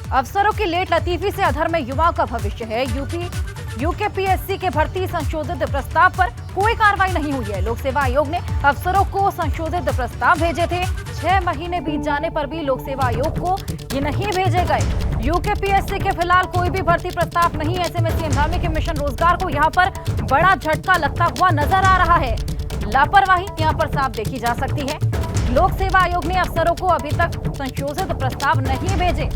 अफसरों की लेट लतीफी से अधर में युवाओं का भविष्य है। यूकेपीएससी के भर्ती संशोधित प्रस्ताव पर कोई कार्रवाई नहीं हुई है। लोक सेवा आयोग ने अफसरों को संशोधित प्रस्ताव भेजे थे। 6 महीने बीत जाने पर भी लोक सेवा आयोग को ये नहीं भेजे गए। यूकेपीएससी के फिलहाल कोई भी भर्ती प्रस्ताव नहीं। ऐसे में सीएम धामी के मिशन रोजगार को यहाँ पर बड़ा झटका लगता हुआ नजर आ रहा है। लापरवाही यहाँ पर साफ देखी जा सकती है। लोक सेवा आयोग ने अफसरों को अभी तक संशोधित प्रस्ताव नहीं भेजे।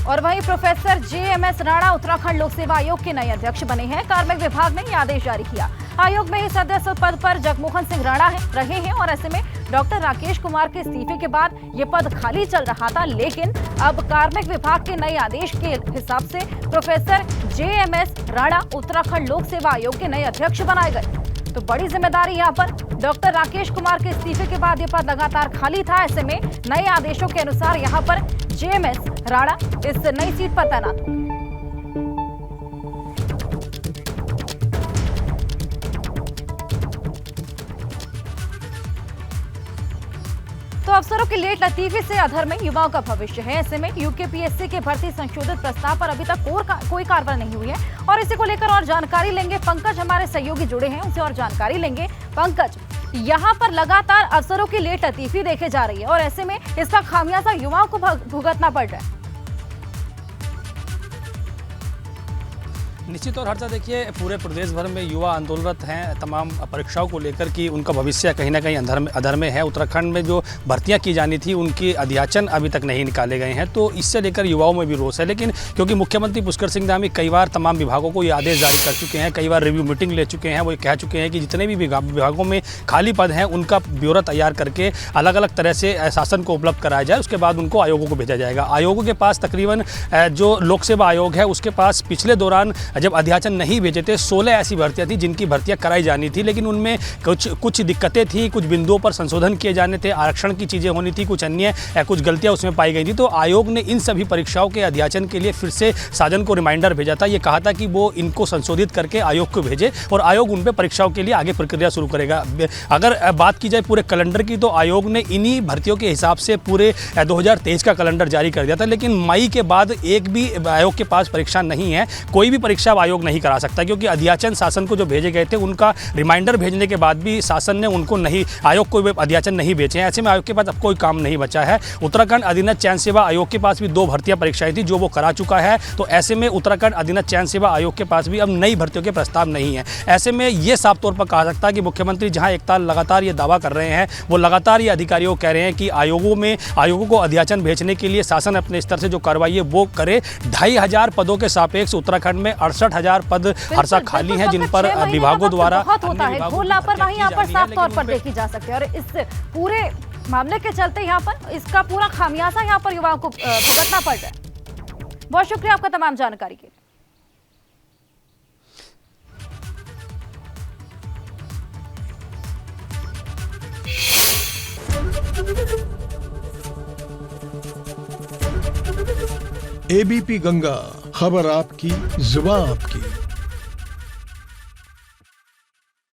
और वहीं प्रोफेसर जेएमएस राणा उत्तराखंड लोक सेवा आयोग के नए अध्यक्ष बने हैं। कार्मिक विभाग ने यह आदेश जारी किया। आयोग में ही सदस्य पद पर जगमोहन सिंह राणा रहे हैं और ऐसे में डॉक्टर राकेश कुमार के इस्तीफे के बाद ये पद खाली चल रहा था, लेकिन अब कार्मिक विभाग के नए आदेश के हिसाब से प्रोफेसर जेएमएस राणा उत्तराखंड लोक सेवा आयोग के नए अध्यक्ष बनाए गए। तो बड़ी जिम्मेदारी यहाँ पर डॉक्टर राकेश कुमार के इस्तीफे के बाद ये पद लगातार खाली था। ऐसे में नए आदेशों के अनुसार यहाँ पर जेएमएस राणा इस नई सीट पर तैनात होंगे। तो अफसरों की लेट लतीफी से अधर में युवाओं का भविष्य है। ऐसे में यूकेपीएससी के भर्ती संशोधित प्रस्ताव पर अभी तक कोई कार्रवाई नहीं हुई है और इसी को लेकर और जानकारी लेंगे। पंकज हमारे सहयोगी जुड़े हैं, उनसे और जानकारी लेंगे। पंकज, यहाँ पर लगातार अफसरों की लेट लतीफी देखे जा रही है और ऐसे में इसका खामियाजा युवाओं को भुगतना पड़ रहा है। निश्चित तौर हर्षा, देखिए पूरे प्रदेश भर में युवा आंदोलनरत हैं तमाम परीक्षाओं को लेकर कि उनका भविष्य कहीं ना कहीं अधर में है। उत्तराखंड में जो भर्तियां की जानी थी उनकी अध्याचन अभी तक नहीं निकाले गए हैं, तो इससे लेकर युवाओं में भी रोष है। लेकिन क्योंकि मुख्यमंत्री पुष्कर सिंह धामी कई बार तमाम विभागों को ये आदेश जारी कर चुके हैं, कई बार रिव्यू मीटिंग ले चुके हैं, वो कह चुके हैं कि जितने भी विभागों में खाली पद हैं उनका ब्यौरा तैयार करके अलग अलग तरह से शासन को उपलब्ध कराया जाए, उसके बाद उनको आयोगों को भेजा जाएगा। आयोगों के पास तकरीबन जो लोक सेवा आयोग है उसके पास पिछले दौरान जब अध्याचन नहीं भेजे थे 16 ऐसी भर्तियां थी जिनकी भर्तियां कराई जानी थी, लेकिन उनमें कुछ दिक्कतें थी, कुछ बिंदुओं पर संशोधन किए जाने थे, आरक्षण की चीज़ें होनी थी, कुछ अन्य कुछ गलतियां उसमें पाई गई थी। तो आयोग ने इन सभी परीक्षाओं के अध्याचन के लिए फिर से साजन को रिमाइंडर भेजा था। ये कहा था कि वो इनको संशोधित करके आयोग को भेजे और आयोग उन पर परीक्षाओं के लिए आगे प्रक्रिया शुरू करेगा। अगर बात की जाए पूरे कैलेंडर की, तो आयोग ने इन्हीं भर्तियों के हिसाब से पूरे 2023 का कैलेंडर जारी कर दिया था, लेकिन मई के बाद एक भी आयोग के पास परीक्षा नहीं है। कोई भी परीक्षा आयोग नहीं करा सकता क्योंकि अध्याचन शासन को जो भेजे गए थे उनका रिमाइंडर भेजने के बाद भी शासन ने उनको नहीं, आयोग को अध्याचन नहीं भेजे हैं। ऐसे में आयोग के पास अब कोई काम नहीं बचा है। उत्तराखंड अधीनस्थ चयन सेवा आयोग के पास भी 2 भर्तियां परीक्षाएं थी जो वो करा चुका है, तो ऐसे में उत्तराखंड अधीनस्थ चयन सेवा आयोग के पास भी अब नई भर्तियों के प्रस्ताव नहीं है। ऐसे में ये साफ तौर पर कहा सकता है कि मुख्यमंत्री जहां एक ताल लगातार ये दावा कर रहे हैं, वो लगातार ये अधिकारियों को कह रहे हैं कि आयोगों को अध्याचन भेजने के लिए शासन अपने स्तर से जो कार्रवाई है वो करे। 2500 पदों के सापेक्ष उत्तराखंड में 68,000 पद हर्षा खाली हैं जिन पर विभागों द्वारा बहुत होता है। वो लापरवाही यहाँ पर साफ तौर पर देखी जा सकती है और इस पूरे मामले के चलते यहाँ पर इसका पूरा खामियाजा यहाँ पर युवाओं को भुगतना पड़ रहा है। बहुत शुक्रिया आपका तमाम जानकारी के लिए। एबीपी गंगा, खबर आपकी, जुबान आपकी।